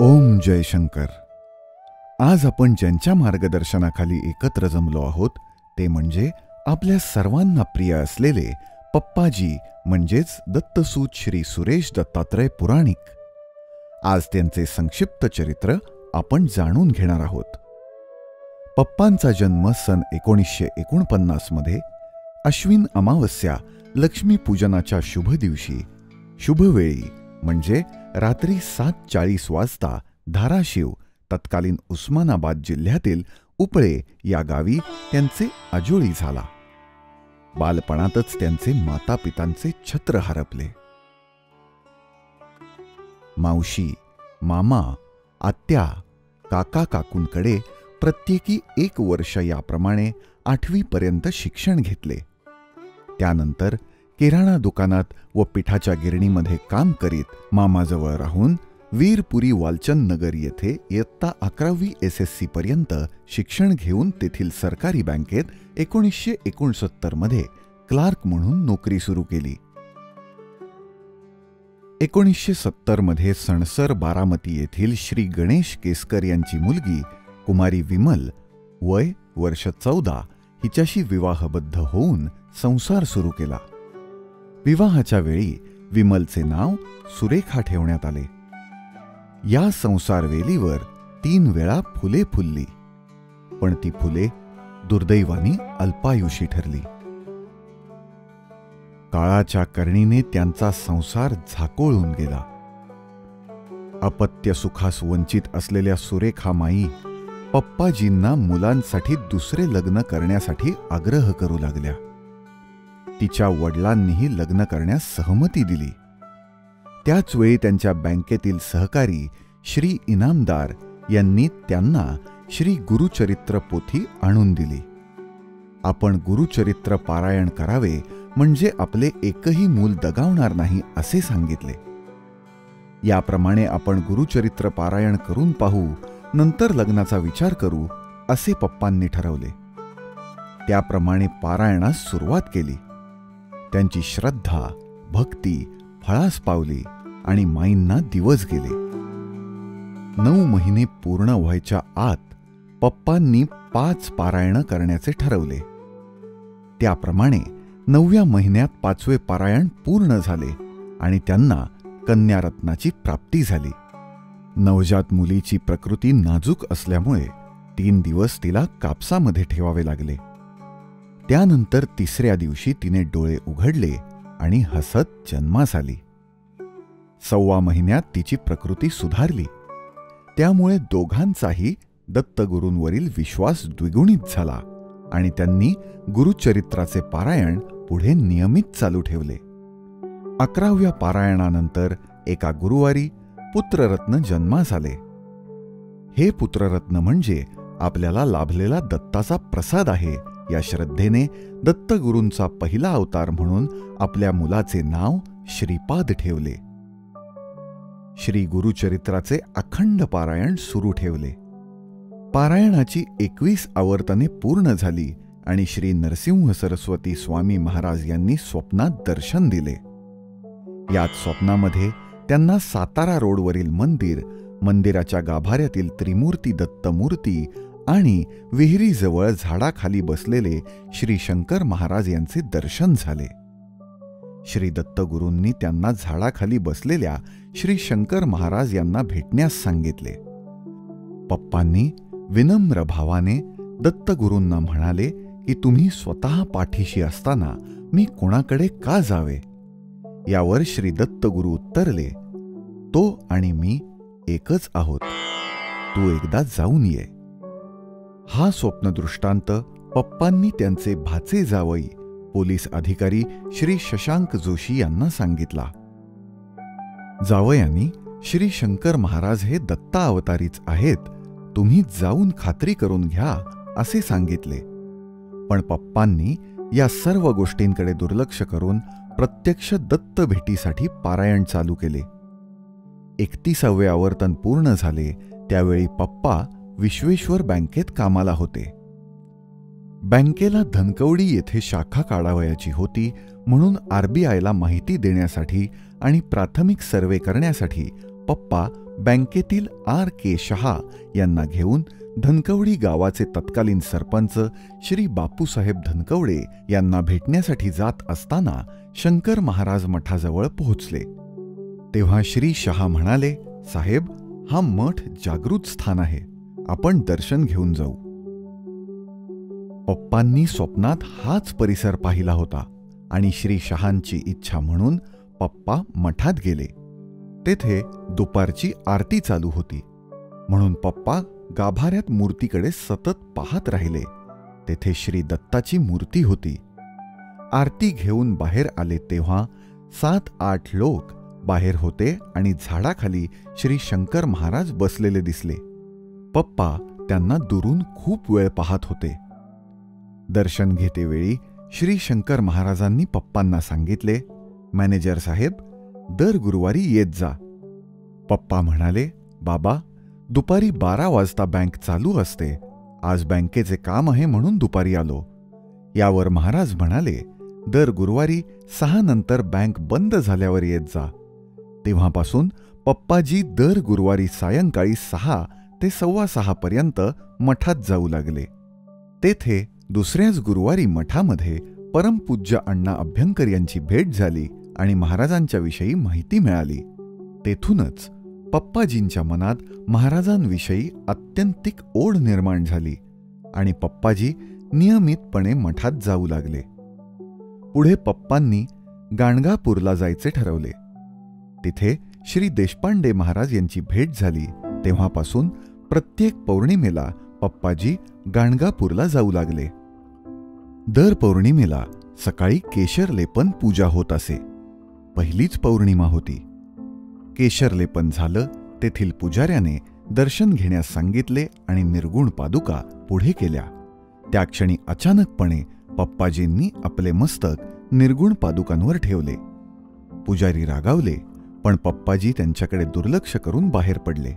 ओम जयशंकर. आज आपण ज्यांच्या मार्गदर्शनाखाली एकत्र जमलो आहोत ते म्हणजे आपल्या सर्वांना प्रिय असलेले पप्पाजी म्हणजेच दत्तसूत श्री सुरेश दत्तात्रय पुराणिक. आज त्यांचे संक्षिप्त चरित्र आपण जाणून घेणार आहोत. पप्पांचा जन्म सन 1949 मध्ये अश्विन अमावस्या लक्ष्मीपूजनाच्या शुभ दिवशी शुभवेळी म्हणजे रात्री 7:40 वाजता धाराशिव तत्कालीन उस्मानाबाद जिल्ह्यातील उपळे या गावी त्यांचे अजोळी झाला. बालपणातच त्यांचे मातापितांचे छत्र हरपले. मावशी, मामा, आत्या, काका काकूंकडे प्रत्येकी 1 वर्ष याप्रमाणे 8वी पर्यंत शिक्षण घेतले. त्यानंतर किराणा दुकानात व पिठाच्या गिरणीमध्ये काम करीत मामाजवळ राहून वीरपुरी वालचंद नगर येथे इयत्ता 11वी SSC पर्यंत शिक्षण घेऊन तेथील सरकारी बँकेत 1969 मध्ये क्लार्क म्हणून नोकरी सुरू केली. 1970 मध्ये सणसर बारामती येथील श्री गणेश केसकर यांची मुलगी कुमारी विमल वय वर्ष 14 हिच्याशी विवाहबद्ध होऊन संसार सुरू केला. विवाहाच्या वेळी विमलचे नाव सुरेखा ठेवण्यात आले. या संसारवेलीवर 3 वेळा फुले फुलली, पण ती फुले दुर्दैवाने अल्पायुषी ठरली. काळाच्या करणीने त्यांचा संसार झाकोळून गेला. अपत्य सुखास वंचित असलेल्या सुरेखा माई पप्पाजींना मुलांसाठी दुसरे लग्न करण्यासाठी आग्रह करू लागल्या. तिच्या वडिलांनीही लग्न करण्यास सहमती दिली. त्याचवेळी त्यांच्या बँकेतील सहकारी श्री इनामदार यांनी त्यांना श्री गुरुचरित्र पोथी आणून दिली. आपण गुरुचरित्र पारायण करावे म्हणजे आपले एकही मूल दगावणार नाही असे सांगितले. याप्रमाणे आपण गुरुचरित्र पारायण करून पाहू, नंतर लग्नाचा विचार करू असे पप्पांनी ठरवले. त्याप्रमाणे पारायणास सुरुवात केली. त्यांची श्रद्धा भक्ती फळास पावली आणि माईंना दिवस गेले. 9 महिने पूर्ण व्हायच्या आत पप्पांनी 5 पारायण करण्याचे ठरवले. त्याप्रमाणे 9व्या महिन्यात 5वे पारायण पूर्ण झाले आणि त्यांना कन्यारत्नाची प्राप्ती झाली. नवजात मुलीची प्रकृती नाजूक असल्यामुळे 3 दिवस तिला कापसामध्ये ठेवावे लागले. त्यानंतर 3ऱ्या दिवशी तिने डोळे उघडले आणि हसत जन्मास आली. 1.25 महिन्यात तिची प्रकृती सुधारली. त्यामुळे दोघांचाही दत्तगुरूंवरील विश्वास द्विगुणित झाला आणि त्यांनी गुरुचरित्राचे पारायण पुढे नियमित चालू ठेवले. 11व्या पारायणानंतर एका गुरुवारी पुत्ररत्न जन्मास आले. हे पुत्ररत्न म्हणजे आपल्याला लाभलेला दत्ताचा प्रसाद आहे या श्रद्धेने दत्तगुरूंचा पहिला अवतार म्हणून आपल्या मुलाचे नाव श्रीपाद ठेवले. श्री गुरुचरित्राचे अखंड पारायण सुरू ठेवले. पारायणाची 21 आवर्तने पूर्ण झाली आणि श्री नरसिंह सरस्वती स्वामी महाराज यांनी स्वप्नात दर्शन दिले. याच स्वप्नामध्ये त्यांना सातारा रोडवरील मंदिराच्या गाभाऱ्यातील त्रिमूर्ती दत्तमूर्ती आणि विहिरीजवळ झाडाखाली बसलेले श्री शंकर महाराज यांचे दर्शन झाले. श्री दत्तगुरूंनी त्यांना झाडाखाली बसलेल्या श्री शंकर महाराज यांना भेटण्यास सांगितले. पप्पांनी विनम्र भावाने दत्तगुरूंना म्हणाले की तुम्ही स्वतः पाठीशी असताना मी कोणाकडे का जावे. यावर श्री दत्तगुरू उत्तरले, तो आणि मी एकच आहोत, तू एकदा जाऊन ये. हा स्वप्नदृष्टांत पप्पांनी त्यांचे भाचे जावई पोलीस अधिकारी श्री शशांक जोशी यांना सांगितला. जावयांनी श्री शंकर महाराज हे दत्ता अवतारीच आहेत, तुम्ही जाऊन खात्री करून घ्या असे सांगितले. पण पप्पांनी या सर्व गोष्टींकडे दुर्लक्ष करून प्रत्यक्ष दत्त भेटीसाठी पारायण चालू केले. 31वे आवर्तन पूर्ण झाले त्यावेळी पप्पा विश्वेश्वर बँकेत कामाला होते. बँकेला धनकवडी येथे शाखा काढावयाची होती म्हणून RBIला माहिती देण्यासाठी आणि प्राथमिक सर्वे करण्यासाठी पप्पा बँकेतील R.K. शहा यांना घेऊन धनकवडी गावाचे तत्कालीन सरपंच श्री बापूसाहेब धनकवडे यांना भेटण्यासाठी जात असताना शंकर महाराज मठाजवळ पोहोचले. तेव्हा श्री शहा म्हणाले, साहेब, हा मठ जागृत स्थान आहे, आपण दर्शन घेऊन जाऊ. पप्पांनी स्वप्नात हाच परिसर पाहिला होता आणि श्री शहांची इच्छा म्हणून पप्पा मठात गेले. तेथे दुपारची आरती चालू होती, म्हणून पप्पा गाभाऱ्यात मूर्तीकडे सतत पाहत राहिले. तेथे श्री दत्ताची मूर्ती होती. आरती घेऊन बाहेर आले तेव्हा 7-8 लोक बाहेर होते आणि झाडाखाली श्री शंकर महाराज बसलेले दिसले. पप्पा त्यांना दुरून खूप वेळ पाहत होते. दर्शन घेतेवेळी श्री शंकर महाराजांनी पप्पांना सांगितले, मॅनेजर साहेब, दर गुरुवारी येत जा. पप्पा म्हणाले, बाबा, दुपारी 12 वाजता बँक चालू असते. आज बँकेचे काम आहे म्हणून दुपारी आलो. यावर महाराज म्हणाले, दर गुरुवारी 6 नंतर बँक बंद झाल्यावर येत जा. तेव्हापासून पप्पाजी दर गुरुवारी सायंकाळी 6 ते 6:15 पर्यंत मठात जाऊ लागले. तेथे दुसऱ्याच गुरुवारी मठामध्ये परमपूज्य अण्णा अभ्यंकर यांची भेट झाली आणि महाराजांच्या विषयी माहिती मिळाली. तेथूनच पप्पाजींच्या मनात महाराजांविषयी अत्यंतिक ओढ निर्माण झाली आणि पप्पाजी नियमितपणे मठात जाऊ लागले. पुढे पप्पांनी गाणगापूरला जायचे ठरवले. तिथे श्री देशपांडे महाराज यांची भेट झाली. तेव्हापासून प्रत्येक पौर्णिमेला पप्पाजी गाणगापूरला जाऊ लागले. दर पौर्णिमेला सकाळी केशरलेपन पूजा होत असे. पहिलीच पौर्णिमा होती. केशरलेपन झालं. तेथील पुजाऱ्याने दर्शन घेण्यास सांगितले आणि निर्गुण पादुका पुढे केल्या. त्या क्षणी अचानकपणे पप्पाजींनी आपले मस्तक निर्गुण पादुकांवर ठेवले. पुजारी रागावले, पण पप्पाजी त्यांच्याकडे दुर्लक्ष करून बाहेर पडले.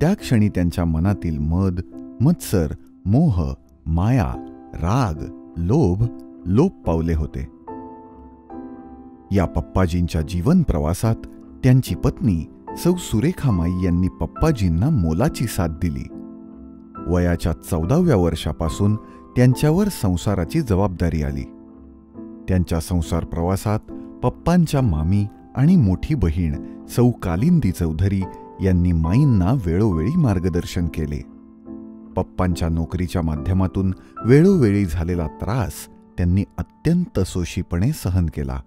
त्या क्षणी त्यांच्या मनातील मद, मत्सर, मोह, माया, राग, लोभ लोप पावले होते. या पप्पाजींच्या जीवन प्रवासात त्यांची पत्नी सौ सुरेखामाई यांनी पप्पाजींना मोलाची साथ दिली. वयाच्या 14व्या वर्षापासून त्यांच्यावर संसाराची जबाबदारी आली. त्यांच्या संसार प्रवासात पप्पांच्या मामी आणि मोठी बहीण सौ कालिंदी चौधरी यांनी माईंना वेळोवेळी मार्गदर्शन केले. पप्पांच्या नोकरीच्या माध्यमातून वेळोवेळी झालेला त्रास त्यांनी अत्यंत सोशीपणे सहन केला.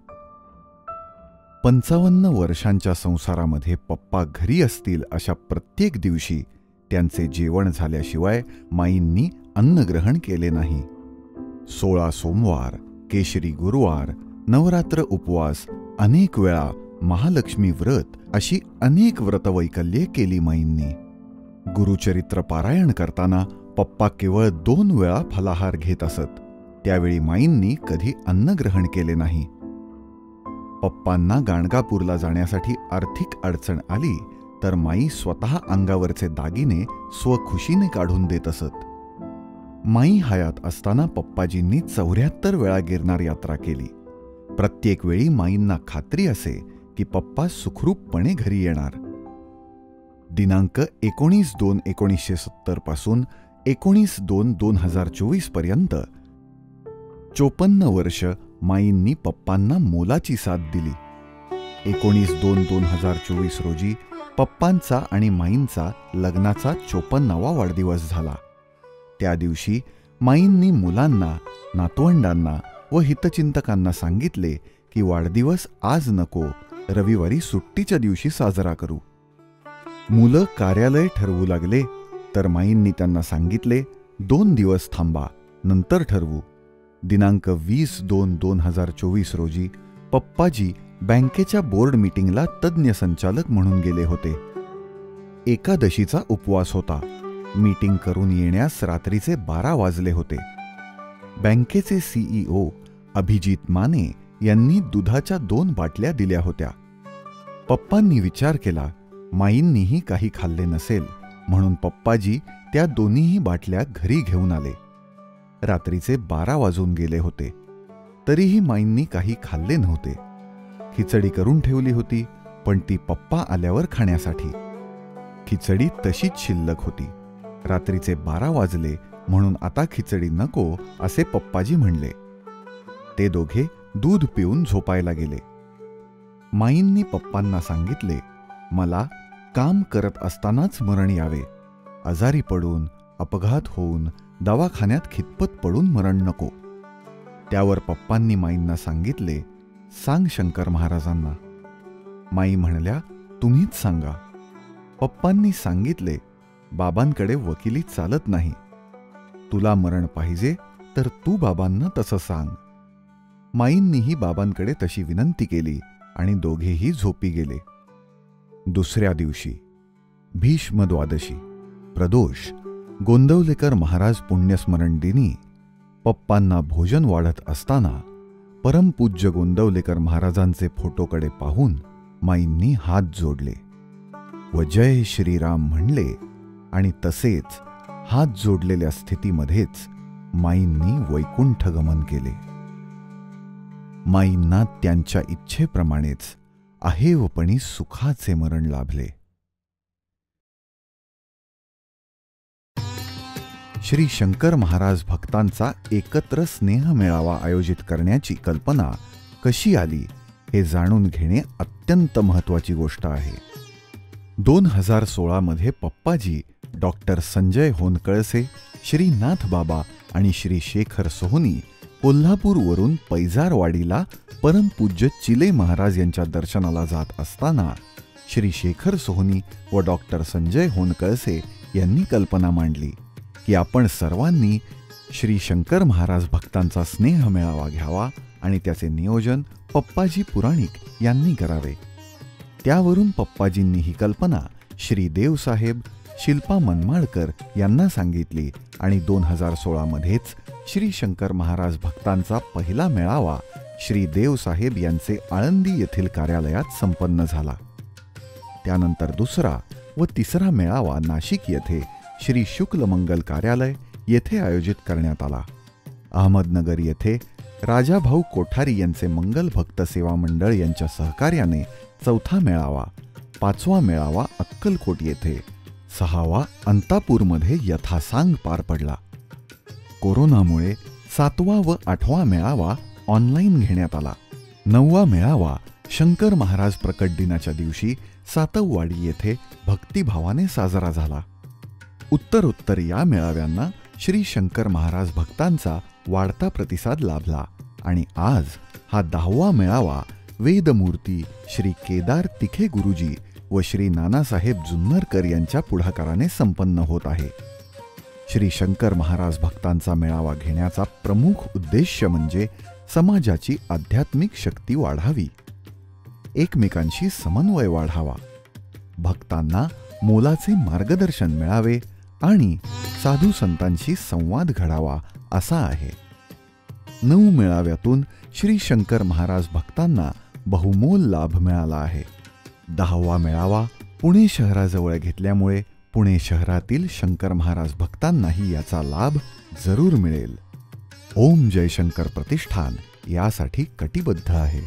55 वर्षांच्या संसारामध्ये पप्पा घरी असतील अशा प्रत्येक दिवशी त्यांचे जेवण झाल्याशिवाय माईंनी अन्नग्रहण केले नाही. 16 सोमवार, केशरी गुरुवार, नवरात्र उपवास, अनेक वेळा महालक्ष्मी व्रत अशी अनेक व्रतवैकल्ये केली माईंनी. गुरुचरित्र पारायण करताना पप्पा केवळ 2 वेळा फलाहार घेत असत. त्यावेळी माईंनी कधी अन्नग्रहण केले नाही. पप्पांना गाणगापूरला जाण्यासाठी आर्थिक अडचण आली तर माई स्वतः अंगावरचे दागिने स्वखुशीने काढून देत असत. माई हयात असताना पप्पाजींनी 74 वेळा गिरनार यात्रा केली. प्रत्येक वेळी माईंना खात्री असे की पप्पा सुखरूपपणे घरी येणार. दिनांक 19/2/1970 पासून 19/2/2024 पर्यंत 54 वर्ष माईंनी पप्पांना मोलाची साथ दिली. 19/2/2024 रोजी पप्पांचा आणि माईंचा लग्नाचा 54वा वाढदिवस झाला. त्या दिवशी माईंनी मुलांना, नातवंडांना व हितचिंतकांना सांगितले की वाढदिवस आज नको, रविवारी सुट्टीच्या दिवशी साजरा करू. मुलं कार्यालय ठरवू लागले तर माईंनी त्यांना सांगितले, 2 दिवस थांबा, नंतर ठरवू. दिनांक 20/2/2024 रोजी पप्पाजी बँकेच्या बोर्ड मीटिंगला तज्ज्ञ संचालक म्हणून गेले होते. एकादशीचा उपवास होता. मीटिंग करून येण्यास रात्रीचे 12 वाजले होते. बँकेचे CEO अभिजित माने यांनी दुधाच्या 2 बाटल्या दिल्या होत्या. पप्पांनी विचार केला, माईंनीही काही खाल्ले नसेल, म्हणून पप्पाजी त्या दोन्हीही बाटल्या घरी घेऊन आले. रात्रीचे 12 वाजून गेले होते. तरीही माईंनी काही खाल्ले नव्हते. खिचडी करून ठेवली होती, पण ती पप्पा आल्यावर खाण्यासाठी. खिचडी तशीच शिल्लक होती. रात्रीचे 12 वाजले म्हणून आता खिचडी नको असे पप्पाजी म्हणले. ते दोघे दूध पिऊन झोपायला गेले. माईंनी पप्पांना सांगितले, मला काम करत असतानाच मरण यावे. आजारी पडून, अपघात होऊन, दवाखान्यात खितपत पडून मरण नको. त्यावर पप्पांनी माईंना सांगितले, सांग शंकर महाराजांना. माई म्हणल्या, तुम्हीच सांगा. पप्पांनी सांगितले, बाबांकडे वकिली चालत नाही. तुला मरण पाहिजे तर तू बाबांना तसं सांग. माईंनीही बाबांकडे तशी विनंती केली आणि दोघेही झोपी गेले. दुसऱ्या दिवशी भीष्म द्वादशी, प्रदोष, गोंदवलेकर महाराज पुण्यस्मरण दिनी पप्पांना भोजन वाढत असताना परमपूज्य गोंदवलेकर महाराजांचे फोटोकडे पाहून माईंनी हात जोडले व जय श्रीराम म्हणले आणि तसेच हात जोडलेल्या स्थितीमध्येच माईंनी वैकुंठ गमन केले. माईंना त्यांच्या इच्छेप्रमाणेच अहेवपणी सुखाचे मरण लाभले. श्री शंकर महाराज भक्तांचा एकत्र स्नेह मेळावा आयोजित करण्याची कल्पना कशी आली हे जाणून घेणे अत्यंत महत्त्वाची गोष्ट आहे. 2016 मध्ये पप्पाजी, डॉक्टर संजय होनकळसे, श्री नाथ बाबा आणि श्री शेखर सोहनी कोल्हापूरवरून पैजारवाडीला परमपूज्य चिले महाराज यांच्या दर्शनाला जात असताना श्री शेखर सोहनी व डॉक्टर संजय होनकळसे यांनी कल्पना मांडली की आपण सर्वांनी श्री शंकर महाराज भक्तांचा स्नेह मेळावा घ्यावा आणि त्याचे नियोजन पप्पाजी पुराणिक यांनी करावे. त्यावरून पप्पाजींनी ही कल्पना श्री देवसाहेब, शिल्पा मनमाडकर यांना सांगितली आणि 2016 मध्येच श्री शंकर महाराज भक्तांचा पहिला मेळावा श्री देवसाहेब यांचे आळंदी येथील कार्यालयात संपन्न झाला. त्यानंतर दुसरा व तिसरा मेळावा नाशिक येथे श्री शुक्ल मंगल कार्यालय येथे आयोजित करण्यात आला. अहमदनगर येथे राजाभाऊ कोठारी यांचे मंगल भक्त सेवा मंडळ यांच्या सहकार्याने चौथा मेळावा, पाचवा मेळावा अक्कलकोट येथे, सहावा अंतापूरमध्ये यथासांग पार पडला. कोरोनामुळे 7वा व 8वा मेळावा ऑनलाईन घेण्यात आला. 9वा मेळावा शंकर महाराज प्रकट दिनाच्या दिवशी सातववाडी येथे भक्तिभावाने साजरा झाला. उत्तरोत्तर या मेळाव्यांना श्री शंकर महाराज भक्तांचा वाढता प्रतिसाद लाभला आणि आज हा 10वा मेळावा वेदमूर्ती श्री केदार तिखे गुरुजी व श्री नानासाहेब जुन्नरकर यांच्या पुढाकाराने संपन्न होत आहे. श्री शंकर महाराज भक्तांचा मेळावा घेण्याचा प्रमुख उद्देश म्हणजे समाजाची आध्यात्मिक शक्ती वाढावी, एकमेकांशी समन्वय वाढावा, भक्तांना मोलाचे मार्गदर्शन मिळावे आणि साधू संतांशी संवाद घडावा असा आहे. 9 मेळाव्यातून श्री शंकर महाराज भक्तांना बहुमोल लाभ मिळाला आहे. 10वा मेळावा पुणे शहराजवळ घेतल्यामुळे पुणे शहरातील शंकर महाराज भक्तांनाही याचा लाभ जरूर मिळेल. ओम जयशंकर प्रतिष्ठान यासाठी कटिबद्ध आहे.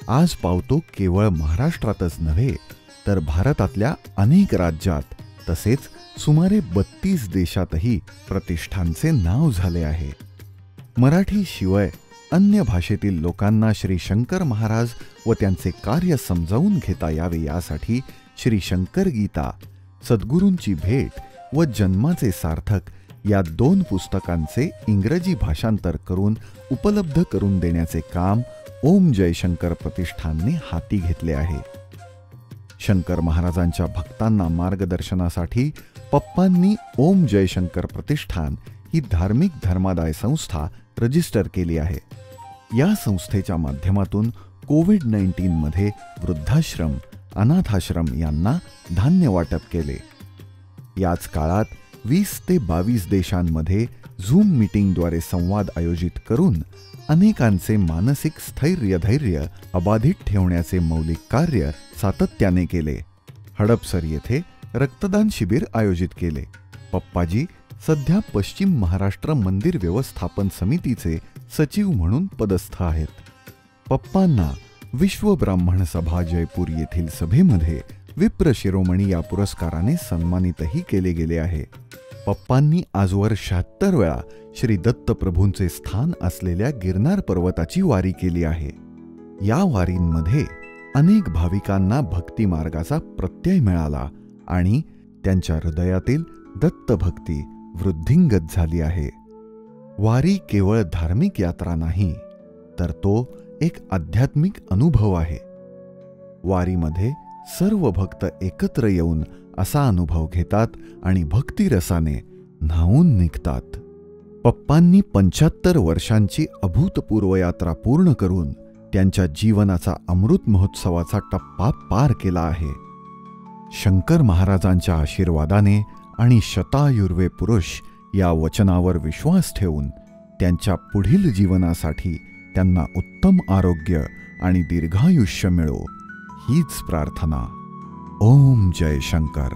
आज पावतो केवळ महाराष्ट्रातच नव्हे तर भारतातल्या अनेक राज्यात तसेच सुमारे 32 देशातही प्रतिष्ठानचे नाव झाले आहे. मराठी शिवाय अन्य भाषेतील लोकांना श्री शंकर महाराज व त्यांचे कार्य समजावून घेता यावे यासाठी श्री शंकर गीता, सद्गुरूंची भेट व जन्माचे सार्थक या 2 पुस्तकांचे इंग्रजी भाषांतर करून उपलब्ध करून देण्याचे काम ओम जयशंकर प्रतिष्ठानने हाती घेतले आहे. शंकर महाराजांच्या भक्तांना मार्गदर्शनासाठी पप्पांनी ओम जयशंकर प्रतिष्ठान ही धार्मिक धर्मादाय संस्था रजिस्टर केली आहे. या संस्थेच्या माध्यमातून कोविड-19 मध्ये वृद्धाश्रम, अनाथाश्रम यांना धान्य वाटप केले. याच काळात 20 ते 22 देशांमध्ये झूम मीटिंगद्वारे संवाद आयोजित करून अनेकांचे मानसिक स्थैर्य-धैर्य अबाधित ठेवण्याचे मौलिक कार्य सातत्याने केले. हडपसर येथे रक्तदान शिबिर आयोजित केले. पप्पाजी सध्या पश्चिम महाराष्ट्र मंदिर व्यवस्थापन समितीचे सचिव म्हणून पदस्थ आहेत. पप्पांना विश्व ब्राह्मण सभा जयपूर येथील सभेमध्ये विप्र शिरोमणी या पुरस्काराने सन्मानितही केले गेले आहे. पप्पांनी आजवर 76 वेळा श्री दत्तप्रभूंचे स्थान असलेल्या गिरनार पर्वताची वारी केली आहे. या वारींमध्ये अनेक भाविकांना भक्ती मार्गाचा प्रत्यय मिळाला आणि त्यांच्या हृदयातील दत्तभक्ती वृद्धिंगत झाली आहे. वारी केवळ धार्मिक यात्रा नाही, तर तो एक आध्यात्मिक अनुभव आहे. वारीमध्ये सर्व भक्त एकत्र येऊन असा अनुभव घेतात आणि भक्तिरसाने न्हाऊन निघतात. पप्पांनी 75 वर्षांची अभूतपूर्व यात्रा पूर्ण करून त्यांच्या जीवनाचा अमृत महोत्सवाचा टप्पा पार केला आहे. शंकर महाराजांच्या आशीर्वादाने आणि शतायुर्वे पुरुष या वचनावर विश्वास ठेवून त्यांच्या पुढील जीवनासाठी त्यांना उत्तम आरोग्य आणि दीर्घायुष्य मिळो, हीच प्रार्थना. ओम जय शंकर.